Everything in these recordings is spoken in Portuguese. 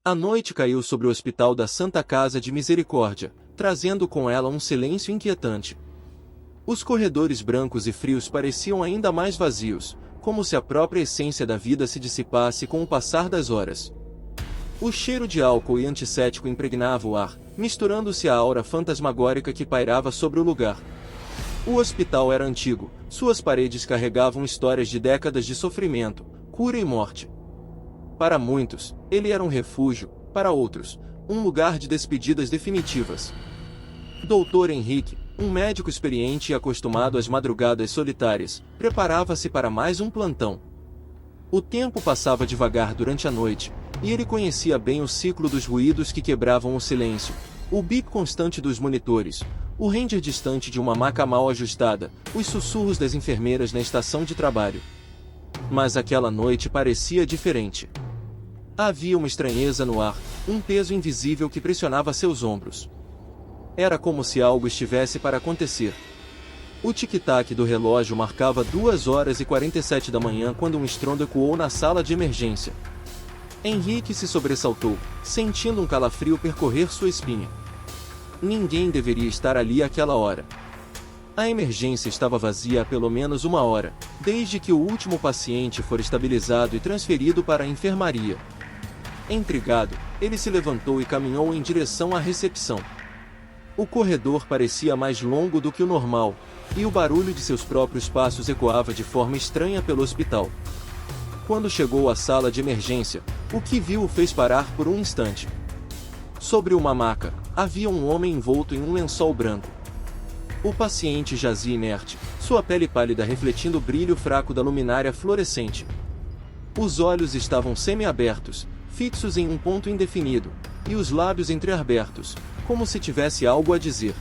A noite caiu sobre o hospital da Santa Casa de Misericórdia, trazendo com ela um silêncio inquietante. Os corredores brancos e frios pareciam ainda mais vazios, como se a própria essência da vida se dissipasse com o passar das horas. O cheiro de álcool e antisséptico impregnava o ar, misturando-se à aura fantasmagórica que pairava sobre o lugar. O hospital era antigo, suas paredes carregavam histórias de décadas de sofrimento, cura e morte. Para muitos, ele era um refúgio, para outros, um lugar de despedidas definitivas. Dr. Henrique, um médico experiente e acostumado às madrugadas solitárias, preparava-se para mais um plantão. O tempo passava devagar durante a noite, e ele conhecia bem o ciclo dos ruídos que quebravam o silêncio, o bip constante dos monitores, o render distante de uma maca mal ajustada, os sussurros das enfermeiras na estação de trabalho. Mas aquela noite parecia diferente. Havia uma estranheza no ar, um peso invisível que pressionava seus ombros. Era como se algo estivesse para acontecer. O tic-tac do relógio marcava 2h47 da manhã quando um estrondo ecoou na sala de emergência. Henrique se sobressaltou, sentindo um calafrio percorrer sua espinha. Ninguém deveria estar ali àquela hora. A emergência estava vazia há pelo menos 1 hora, desde que o último paciente fora estabilizado e transferido para a enfermaria. Intrigado, ele se levantou e caminhou em direção à recepção. O corredor parecia mais longo do que o normal, e o barulho de seus próprios passos ecoava de forma estranha pelo hospital. Quando chegou à sala de emergência, o que viu o fez parar por um instante. Sobre uma maca, havia um homem envolto em um lençol branco. O paciente jazia inerte, sua pele pálida refletindo o brilho fraco da luminária fluorescente. Os olhos estavam semi-abertos, fixos em um ponto indefinido, e os lábios entreabertos, como se tivesse algo a dizer.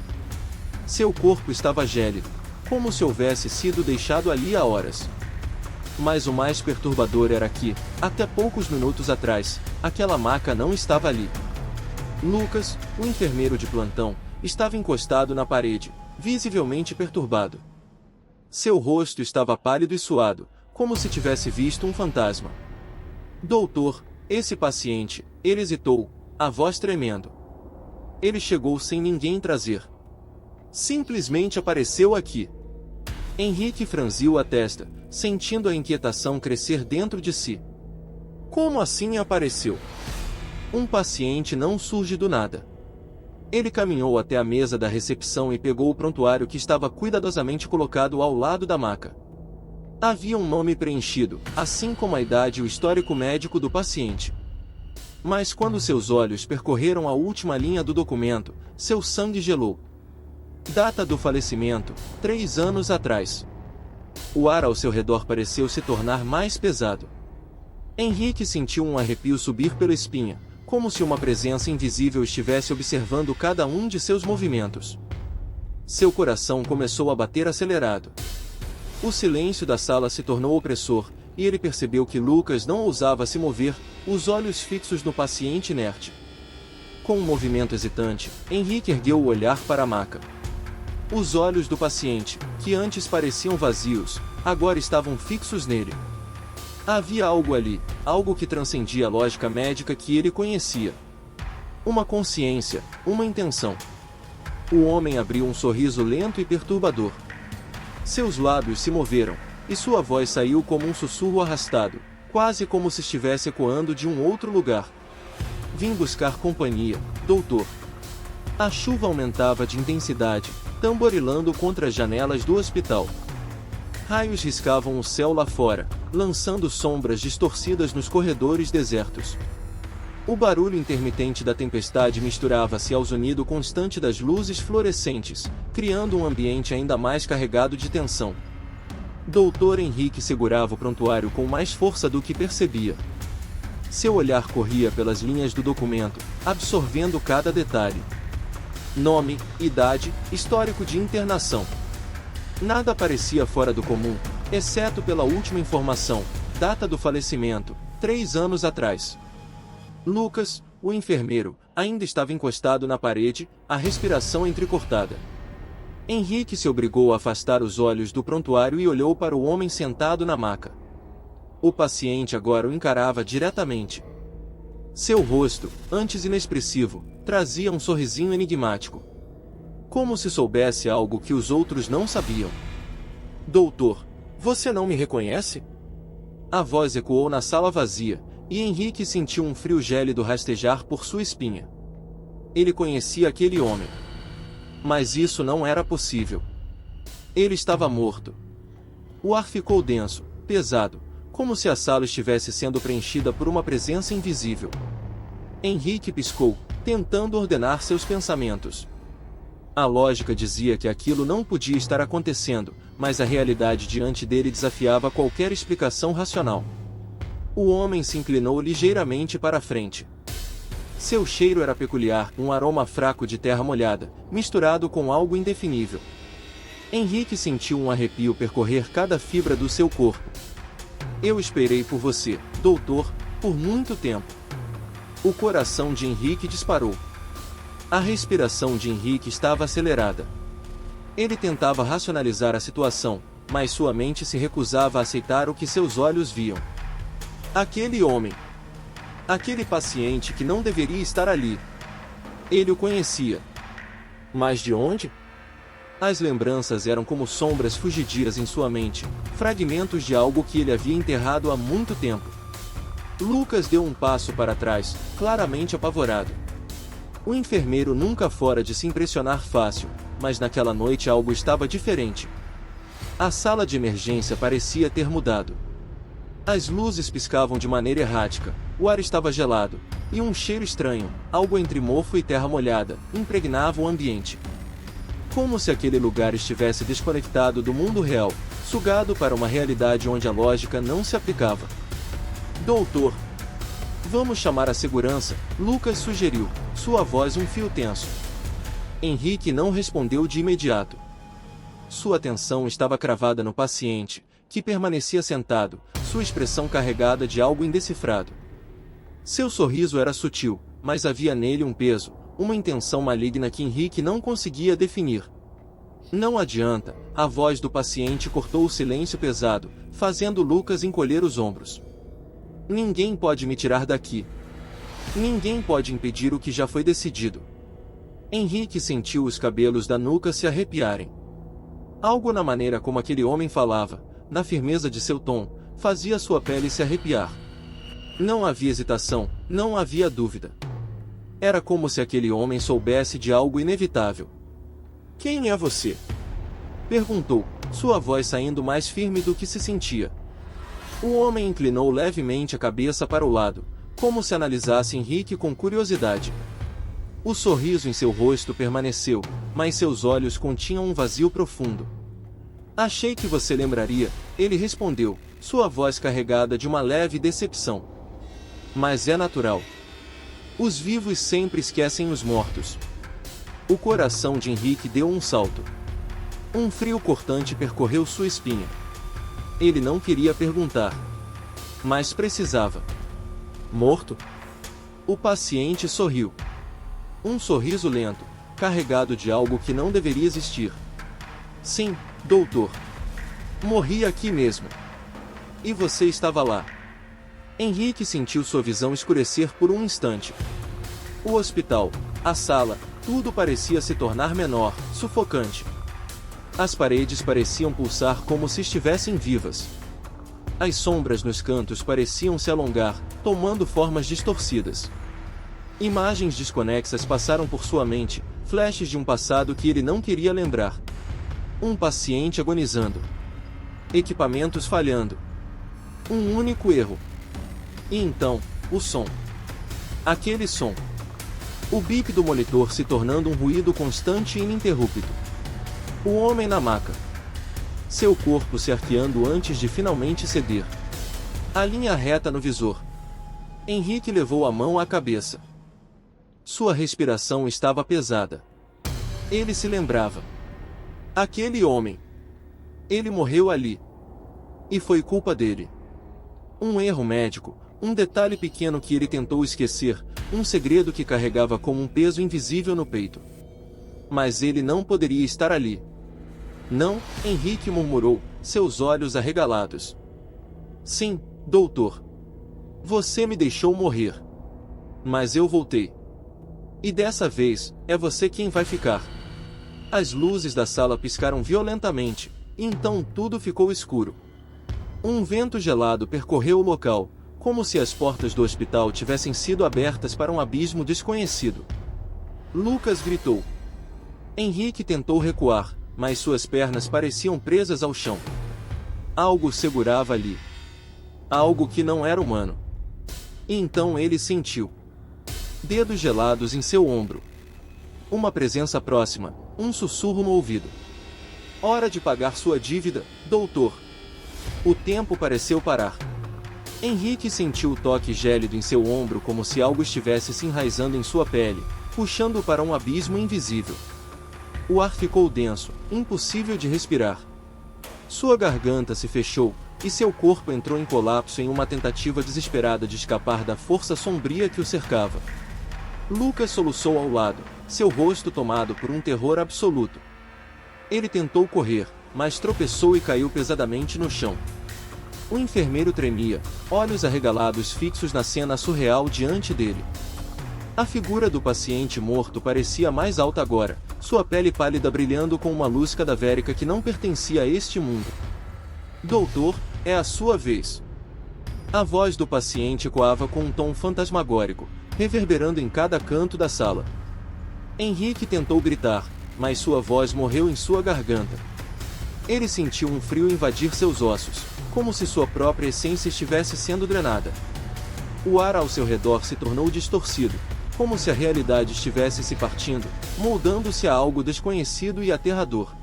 Seu corpo estava gélido, como se houvesse sido deixado ali há horas. Mas o mais perturbador era que, até poucos minutos atrás, aquela maca não estava ali. Lucas, o enfermeiro de plantão, estava encostado na parede, visivelmente perturbado. Seu rosto estava pálido e suado, como se tivesse visto um fantasma. Doutor, esse paciente, ele hesitou, a voz tremendo. Ele chegou sem ninguém trazer. Simplesmente apareceu aqui. Henrique franziu a testa, sentindo a inquietação crescer dentro de si. Como assim apareceu? Um paciente não surge do nada. Ele caminhou até a mesa da recepção e pegou o prontuário que estava cuidadosamente colocado ao lado da maca. Havia um nome preenchido, assim como a idade e o histórico médico do paciente. Mas quando seus olhos percorreram a última linha do documento, seu sangue gelou. Data do falecimento, 3 anos atrás. O ar ao seu redor pareceu se tornar mais pesado. Henrique sentiu um arrepio subir pela espinha, como se uma presença invisível estivesse observando cada um de seus movimentos. Seu coração começou a bater acelerado. O silêncio da sala se tornou opressor, e ele percebeu que Lucas não ousava se mover, os olhos fixos no paciente inerte. Com um movimento hesitante, Henrique ergueu o olhar para a maca. Os olhos do paciente, que antes pareciam vazios, agora estavam fixos nele. Havia algo ali, algo que transcendia a lógica médica que ele conhecia. Uma consciência, uma intenção. O homem abriu um sorriso lento e perturbador. Seus lábios se moveram, e sua voz saiu como um sussurro arrastado, quase como se estivesse ecoando de um outro lugar. Vim buscar companhia, doutor. A chuva aumentava de intensidade, tamborilando contra as janelas do hospital. Raios riscavam o céu lá fora, lançando sombras distorcidas nos corredores desertos. O barulho intermitente da tempestade misturava-se ao zunido constante das luzes fluorescentes, criando um ambiente ainda mais carregado de tensão. Dr. Henrique segurava o prontuário com mais força do que percebia. Seu olhar corria pelas linhas do documento, absorvendo cada detalhe. Nome, idade, histórico de internação. Nada parecia fora do comum, exceto pela última informação, data do falecimento, 3 anos atrás. Lucas, o enfermeiro, ainda estava encostado na parede, a respiração entrecortada. Henrique se obrigou a afastar os olhos do prontuário e olhou para o homem sentado na maca. O paciente agora o encarava diretamente. Seu rosto, antes inexpressivo, trazia um sorrisinho enigmático. Como se soubesse algo que os outros não sabiam. Doutor, você não me reconhece? A voz ecoou na sala vazia, e Henrique sentiu um frio gélido rastejar por sua espinha. Ele conhecia aquele homem. Mas isso não era possível. Ele estava morto. O ar ficou denso, pesado, como se a sala estivesse sendo preenchida por uma presença invisível. Henrique piscou, tentando ordenar seus pensamentos. A lógica dizia que aquilo não podia estar acontecendo, mas a realidade diante dele desafiava qualquer explicação racional. O homem se inclinou ligeiramente para a frente. Seu cheiro era peculiar, um aroma fraco de terra molhada, misturado com algo indefinível. Henrique sentiu um arrepio percorrer cada fibra do seu corpo. Eu esperei por você, doutor, por muito tempo. O coração de Henrique disparou. A respiração de Henrique estava acelerada. Ele tentava racionalizar a situação, mas sua mente se recusava a aceitar o que seus olhos viam. Aquele homem. Aquele paciente que não deveria estar ali. Ele o conhecia. Mas de onde? As lembranças eram como sombras fugidias em sua mente, fragmentos de algo que ele havia enterrado há muito tempo. Lucas deu um passo para trás, claramente apavorado. O enfermeiro nunca fora de se impressionar fácil, mas naquela noite algo estava diferente. A sala de emergência parecia ter mudado. As luzes piscavam de maneira errática, o ar estava gelado, e um cheiro estranho, algo entre mofo e terra molhada, impregnava o ambiente. Como se aquele lugar estivesse desconectado do mundo real, sugado para uma realidade onde a lógica não se aplicava. Doutor! Vamos chamar a segurança, Lucas sugeriu, sua voz um fio tenso. Henrique não respondeu de imediato. Sua atenção estava cravada no paciente, que permanecia sentado, sua expressão carregada de algo indecifrado. Seu sorriso era sutil, mas havia nele um peso, uma intenção maligna que Henrique não conseguia definir. Não adianta, a voz do paciente cortou o silêncio pesado, fazendo Lucas encolher os ombros. Ninguém pode me tirar daqui. Ninguém pode impedir o que já foi decidido. Henrique sentiu os cabelos da nuca se arrepiarem. Algo na maneira como aquele homem falava, na firmeza de seu tom, fazia sua pele se arrepiar. Não havia hesitação, não havia dúvida. Era como se aquele homem soubesse de algo inevitável. Quem é você? Perguntou, sua voz saindo mais firme do que se sentia. O homem inclinou levemente a cabeça para o lado, como se analisasse Henrique com curiosidade. O sorriso em seu rosto permaneceu, mas seus olhos continham um vazio profundo. Achei que você lembraria, ele respondeu, sua voz carregada de uma leve decepção. Mas é natural. Os vivos sempre esquecem os mortos. O coração de Henrique deu um salto. Um frio cortante percorreu sua espinha. Ele não queria perguntar. Mas precisava. Morto? O paciente sorriu. Um sorriso lento, carregado de algo que não deveria existir. Sim, doutor. Morri aqui mesmo. E você estava lá. Henrique sentiu sua visão escurecer por um instante. O hospital, a sala, tudo parecia se tornar menor, sufocante. As paredes pareciam pulsar como se estivessem vivas. As sombras nos cantos pareciam se alongar, tomando formas distorcidas. Imagens desconexas passaram por sua mente, flashes de um passado que ele não queria lembrar. Um paciente agonizando. Equipamentos falhando. Um único erro. E então, o som. Aquele som. O bip do monitor se tornando um ruído constante e ininterrupto. O homem na maca. Seu corpo se arqueando antes de finalmente ceder. A linha reta no visor. Henrique levou a mão à cabeça. Sua respiração estava pesada. Ele se lembrava. Aquele homem. Ele morreu ali. E foi culpa dele. Um erro médico, um detalhe pequeno que ele tentou esquecer, um segredo que carregava como um peso invisível no peito. Mas ele não poderia estar ali. Não, Henrique murmurou, seus olhos arregalados. Sim, doutor. Você me deixou morrer. Mas eu voltei. E dessa vez, é você quem vai ficar. As luzes da sala piscaram violentamente, e então tudo ficou escuro. Um vento gelado percorreu o local, como se as portas do hospital tivessem sido abertas para um abismo desconhecido. Lucas gritou. Henrique tentou recuar, mas suas pernas pareciam presas ao chão. Algo segurava ali. Algo que não era humano. E então ele sentiu dedos gelados em seu ombro. Uma presença próxima, um sussurro no ouvido. Hora de pagar sua dívida, doutor. O tempo pareceu parar. Henrique sentiu o toque gélido em seu ombro como se algo estivesse se enraizando em sua pele, puxando-o para um abismo invisível. O ar ficou denso, impossível de respirar. Sua garganta se fechou, e seu corpo entrou em colapso em uma tentativa desesperada de escapar da força sombria que o cercava. Lucas soluçou ao lado, seu rosto tomado por um terror absoluto. Ele tentou correr, mas tropeçou e caiu pesadamente no chão. O enfermeiro tremia, olhos arregalados fixos na cena surreal diante dele. A figura do paciente morto parecia mais alta agora, sua pele pálida brilhando com uma luz cadavérica que não pertencia a este mundo. Doutor, é a sua vez. A voz do paciente ecoava com um tom fantasmagórico, reverberando em cada canto da sala. Henrique tentou gritar, mas sua voz morreu em sua garganta. Ele sentiu um frio invadir seus ossos, como se sua própria essência estivesse sendo drenada. O ar ao seu redor se tornou distorcido, como se a realidade estivesse se partindo, moldando-se a algo desconhecido e aterrador.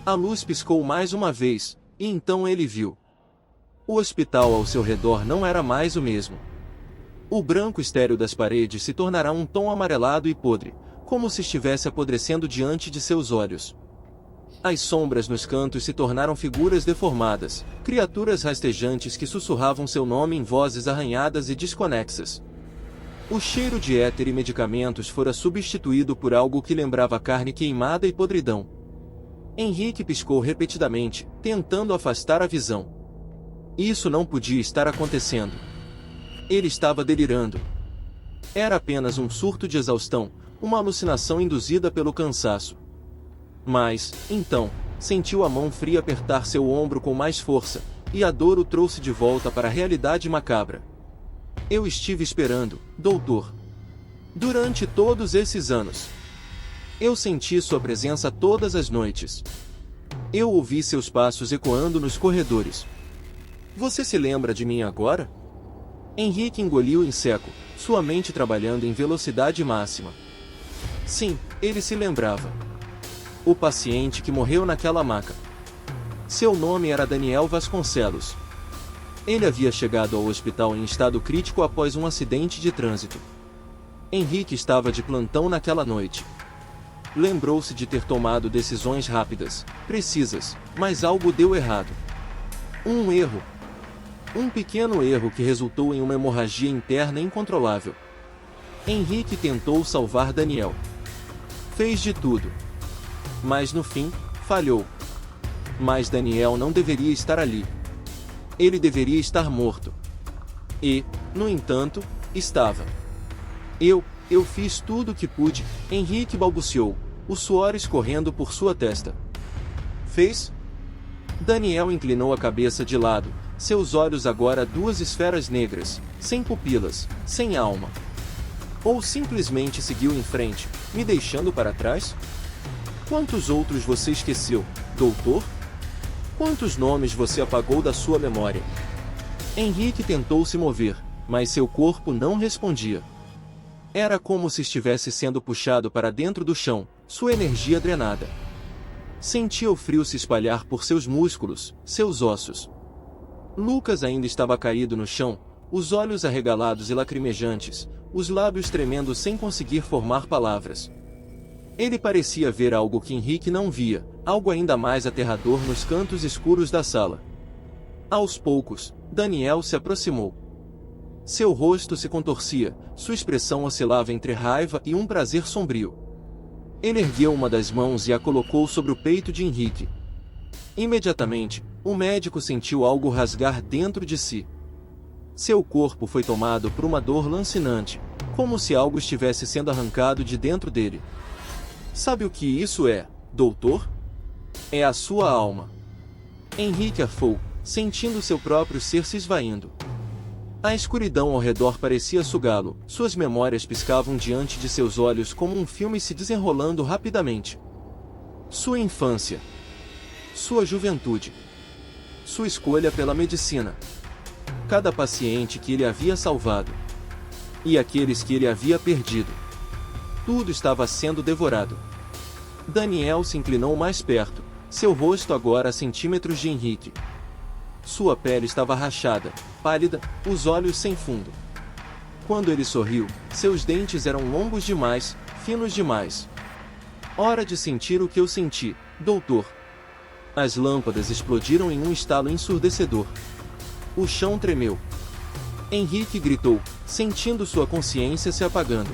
A luz piscou mais uma vez, e então ele viu. O hospital ao seu redor não era mais o mesmo. O branco estéril das paredes se tornará um tom amarelado e podre, como se estivesse apodrecendo diante de seus olhos. As sombras nos cantos se tornaram figuras deformadas, criaturas rastejantes que sussurravam seu nome em vozes arranhadas e desconexas. O cheiro de éter e medicamentos fora substituído por algo que lembrava carne queimada e podridão. Henrique piscou repetidamente, tentando afastar a visão. Isso não podia estar acontecendo. Ele estava delirando. Era apenas um surto de exaustão, uma alucinação induzida pelo cansaço. Mas, então, sentiu a mão fria apertar seu ombro com mais força, e a dor o trouxe de volta para a realidade macabra. Eu estive esperando, doutor. Durante todos esses anos. Eu senti sua presença todas as noites. Eu ouvi seus passos ecoando nos corredores. Você se lembra de mim agora? Henrique engoliu em seco, sua mente trabalhando em velocidade máxima. Sim, ele se lembrava. O paciente que morreu naquela maca. Seu nome era Daniel Vasconcelos. Ele havia chegado ao hospital em estado crítico após um acidente de trânsito. Henrique estava de plantão naquela noite. Lembrou-se de ter tomado decisões rápidas, precisas, mas algo deu errado. Um erro. Um pequeno erro que resultou em uma hemorragia interna incontrolável. Henrique tentou salvar Daniel. Fez de tudo. Mas no fim, falhou. Mas Daniel não deveria estar ali. Ele deveria estar morto. E, no entanto, estava. Eu fiz tudo o que pude, Henrique balbuciou, o suor escorrendo por sua testa. Fez? Daniel inclinou a cabeça de lado, seus olhos agora duas esferas negras, sem pupilas, sem alma. Ou simplesmente seguiu em frente, me deixando para trás? Quantos outros você esqueceu, doutor? Quantos nomes você apagou da sua memória? Henrique tentou se mover, mas seu corpo não respondia. Era como se estivesse sendo puxado para dentro do chão, sua energia drenada. Sentia o frio se espalhar por seus músculos, seus ossos. Lucas ainda estava caído no chão, os olhos arregalados e lacrimejantes, os lábios tremendo sem conseguir formar palavras. Ele parecia ver algo que Henrique não via, algo ainda mais aterrador nos cantos escuros da sala. Aos poucos, Daniel se aproximou. Seu rosto se contorcia, sua expressão oscilava entre raiva e um prazer sombrio. Ele ergueu uma das mãos e a colocou sobre o peito de Henrique. Imediatamente, o médico sentiu algo rasgar dentro de si. Seu corpo foi tomado por uma dor lancinante, como se algo estivesse sendo arrancado de dentro dele. Sabe o que isso é, doutor? É a sua alma. Henrique arfou, sentindo seu próprio ser se esvaindo. A escuridão ao redor parecia sugá-lo, suas memórias piscavam diante de seus olhos como um filme se desenrolando rapidamente. Sua infância. Sua juventude. Sua escolha pela medicina. Cada paciente que ele havia salvado. E aqueles que ele havia perdido. Tudo estava sendo devorado. Daniel se inclinou mais perto, seu rosto agora a centímetros de Henrique. Sua pele estava rachada, pálida, os olhos sem fundo. Quando ele sorriu, seus dentes eram longos demais, finos demais. Hora de sentir o que eu senti, doutor. As lâmpadas explodiram em um estalo ensurdecedor. O chão tremeu. Henrique gritou, sentindo sua consciência se apagando.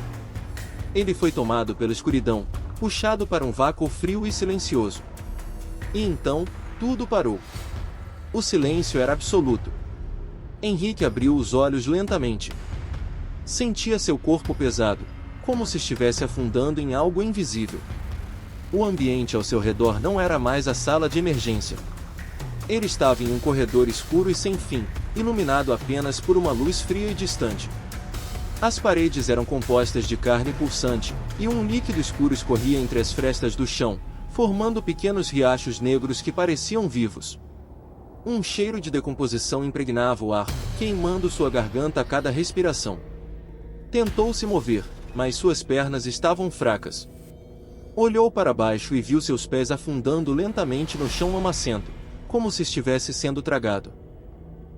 Ele foi tomado pela escuridão, puxado para um vácuo frio e silencioso. E então, tudo parou. O silêncio era absoluto. Henrique abriu os olhos lentamente. Sentia seu corpo pesado, como se estivesse afundando em algo invisível. O ambiente ao seu redor não era mais a sala de emergência. Ele estava em um corredor escuro e sem fim, iluminado apenas por uma luz fria e distante. As paredes eram compostas de carne pulsante, e um líquido escuro escorria entre as frestas do chão, formando pequenos riachos negros que pareciam vivos. Um cheiro de decomposição impregnava o ar, queimando sua garganta a cada respiração. Tentou se mover, mas suas pernas estavam fracas. Olhou para baixo e viu seus pés afundando lentamente no chão lamacento, como se estivesse sendo tragado.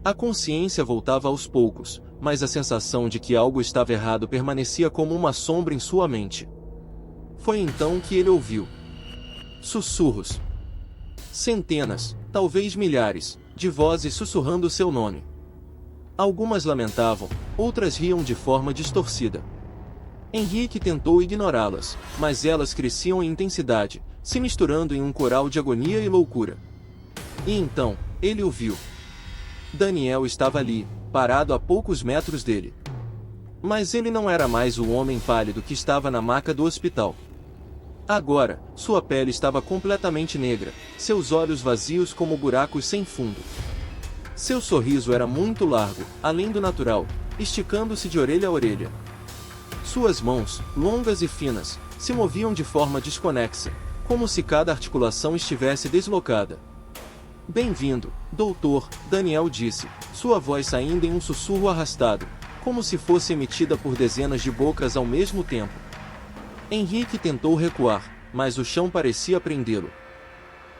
A consciência voltava aos poucos, mas a sensação de que algo estava errado permanecia como uma sombra em sua mente. Foi então que ele ouviu sussurros. Centenas, talvez milhares, de vozes sussurrando seu nome. Algumas lamentavam, outras riam de forma distorcida. Henrique tentou ignorá-las, mas elas cresciam em intensidade, se misturando em um coral de agonia e loucura. E então, ele o viu. Daniel estava ali, parado a poucos metros dele. Mas ele não era mais o homem pálido que estava na maca do hospital. Agora, sua pele estava completamente negra, seus olhos vazios como buracos sem fundo. Seu sorriso era muito largo, além do natural, esticando-se de orelha a orelha. Suas mãos, longas e finas, se moviam de forma desconexa, como se cada articulação estivesse deslocada. Bem-vindo, doutor, Daniel disse, sua voz saindo em um sussurro arrastado, como se fosse emitida por dezenas de bocas ao mesmo tempo. Henrique tentou recuar, mas o chão parecia prendê-lo.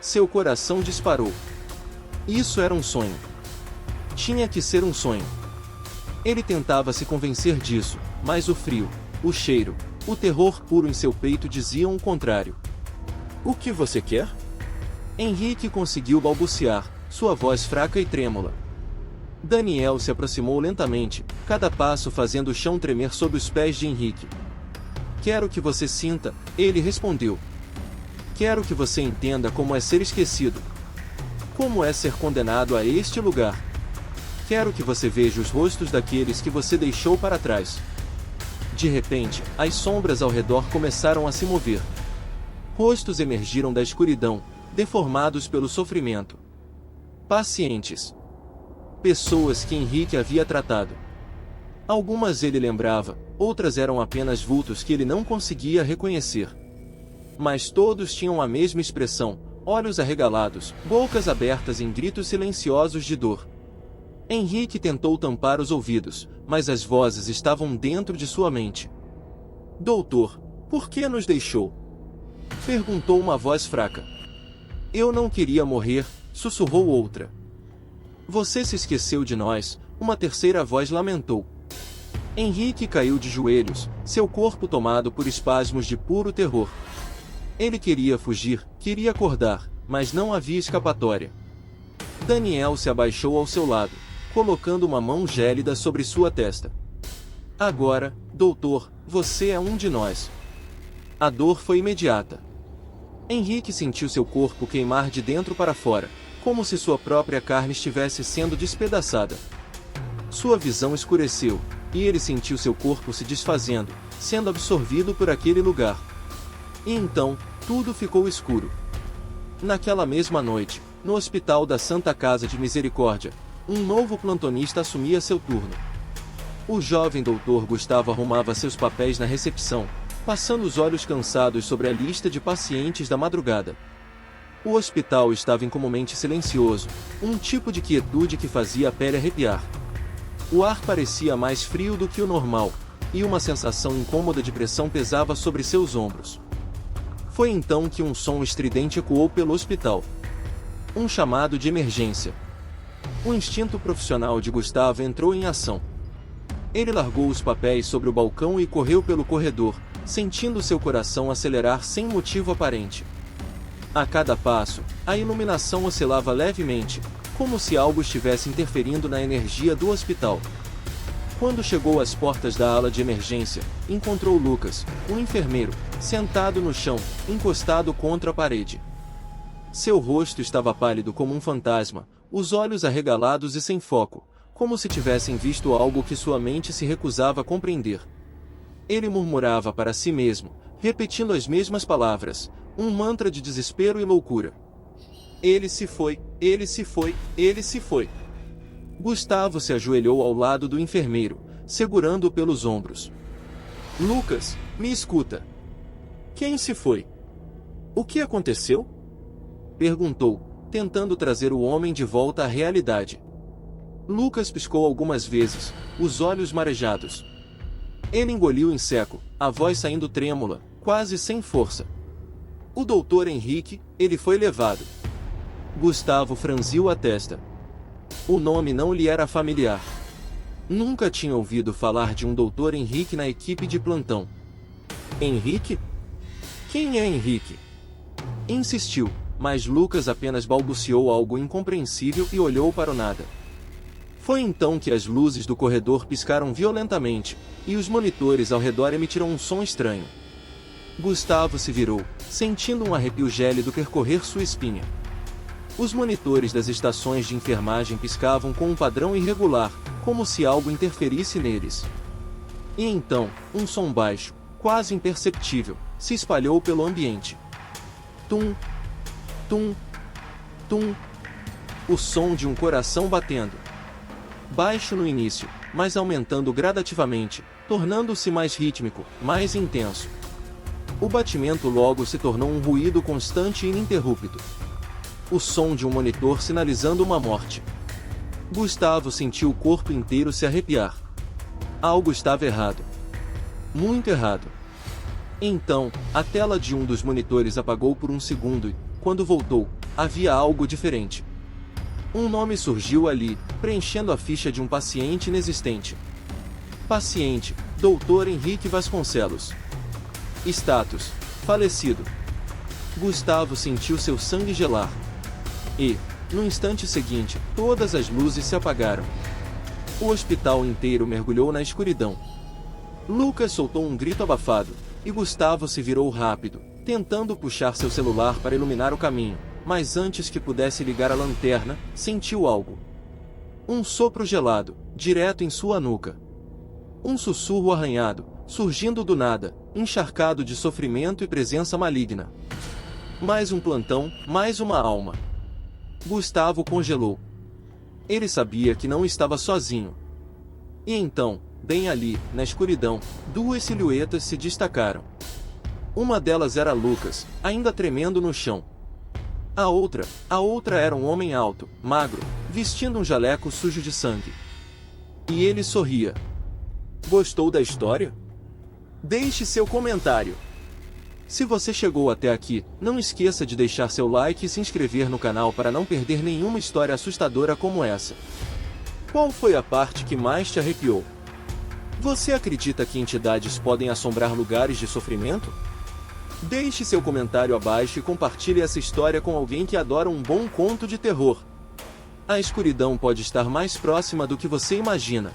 Seu coração disparou. Isso era um sonho. Tinha que ser um sonho. Ele tentava se convencer disso, mas o frio, o cheiro, o terror puro em seu peito diziam o contrário. O que você quer? Henrique conseguiu balbuciar, sua voz fraca e trêmula. Daniel se aproximou lentamente, cada passo fazendo o chão tremer sob os pés de Henrique. Quero que você sinta, ele respondeu. Quero que você entenda como é ser esquecido. Como é ser condenado a este lugar. Quero que você veja os rostos daqueles que você deixou para trás. De repente, as sombras ao redor começaram a se mover. Rostos emergiram da escuridão, deformados pelo sofrimento. Pacientes. Pessoas que Henrique havia tratado. Algumas ele lembrava, outras eram apenas vultos que ele não conseguia reconhecer. Mas todos tinham a mesma expressão, olhos arregalados, bocas abertas em gritos silenciosos de dor. Henrique tentou tampar os ouvidos, mas as vozes estavam dentro de sua mente. Doutor, por que nos deixou? Perguntou uma voz fraca. Eu não queria morrer, sussurrou outra. Você se esqueceu de nós, uma terceira voz lamentou. Henrique caiu de joelhos, seu corpo tomado por espasmos de puro terror. Ele queria fugir, queria acordar, mas não havia escapatória. Daniel se abaixou ao seu lado, colocando uma mão gélida sobre sua testa. Agora, doutor, você é um de nós. A dor foi imediata. Henrique sentiu seu corpo queimar de dentro para fora, como se sua própria carne estivesse sendo despedaçada. Sua visão escureceu, e ele sentiu seu corpo se desfazendo, sendo absorvido por aquele lugar. E então, tudo ficou escuro. Naquela mesma noite, no hospital da Santa Casa de Misericórdia, um novo plantonista assumia seu turno. O jovem doutor Gustavo arrumava seus papéis na recepção, passando os olhos cansados sobre a lista de pacientes da madrugada. O hospital estava incomumente silencioso, um tipo de quietude que fazia a pele arrepiar. O ar parecia mais frio do que o normal, e uma sensação incômoda de pressão pesava sobre seus ombros. Foi então que um som estridente ecoou pelo hospital. Um chamado de emergência. O instinto profissional de Gustavo entrou em ação. Ele largou os papéis sobre o balcão e correu pelo corredor, sentindo seu coração acelerar sem motivo aparente. A cada passo, a iluminação oscilava levemente, como se algo estivesse interferindo na energia do hospital. Quando chegou às portas da ala de emergência, encontrou Lucas, um enfermeiro, sentado no chão, encostado contra a parede. Seu rosto estava pálido como um fantasma, os olhos arregalados e sem foco, como se tivessem visto algo que sua mente se recusava a compreender. Ele murmurava para si mesmo, repetindo as mesmas palavras, um mantra de desespero e loucura. Ele se foi, ele se foi, ele se foi. Gustavo se ajoelhou ao lado do enfermeiro, segurando-o pelos ombros. Lucas, me escuta. Quem se foi? O que aconteceu? Perguntou, tentando trazer o homem de volta à realidade. Lucas piscou algumas vezes, os olhos marejados. Ele engoliu em seco, a voz saindo trêmula, quase sem força. O doutor Henrique, ele foi levado. Gustavo franziu a testa. O nome não lhe era familiar. Nunca tinha ouvido falar de um doutor Henrique na equipe de plantão. Henrique? Quem é Henrique? Insistiu, mas Lucas apenas balbuciou algo incompreensível e olhou para o nada. Foi então que as luzes do corredor piscaram violentamente, e os monitores ao redor emitiram um som estranho. Gustavo se virou, sentindo um arrepio gélido percorrer sua espinha. Os monitores das estações de enfermagem piscavam com um padrão irregular, como se algo interferisse neles. E então, um som baixo, quase imperceptível, se espalhou pelo ambiente. Tum, tum, tum. O som de um coração batendo. Baixo no início, mas aumentando gradativamente, tornando-se mais rítmico, mais intenso. O batimento logo se tornou um ruído constante e ininterrupto. O som de um monitor sinalizando uma morte. Gustavo sentiu o corpo inteiro se arrepiar. Algo estava errado. Muito errado. Então, a tela de um dos monitores apagou por um segundo e, quando voltou, havia algo diferente. Um nome surgiu ali, preenchendo a ficha de um paciente inexistente. Paciente, Dr. Henrique Vasconcelos. Status: falecido. Gustavo sentiu seu sangue gelar. E, no instante seguinte, todas as luzes se apagaram. O hospital inteiro mergulhou na escuridão. Lucas soltou um grito abafado, e Gustavo se virou rápido, tentando puxar seu celular para iluminar o caminho, mas antes que pudesse ligar a lanterna, sentiu algo. Um sopro gelado, direto em sua nuca. Um sussurro arranhado, surgindo do nada, encharcado de sofrimento e presença maligna. Mais um plantão, mais uma alma. Gustavo congelou. Ele sabia que não estava sozinho. E então, bem ali, na escuridão, duas silhuetas se destacaram. Uma delas era Lucas, ainda tremendo no chão. A outra era um homem alto, magro, vestindo um jaleco sujo de sangue. E ele sorria. Gostou da história? Deixe seu comentário. Se você chegou até aqui, não esqueça de deixar seu like e se inscrever no canal para não perder nenhuma história assustadora como essa. Qual foi a parte que mais te arrepiou? Você acredita que entidades podem assombrar lugares de sofrimento? Deixe seu comentário abaixo e compartilhe essa história com alguém que adora um bom conto de terror. A escuridão pode estar mais próxima do que você imagina.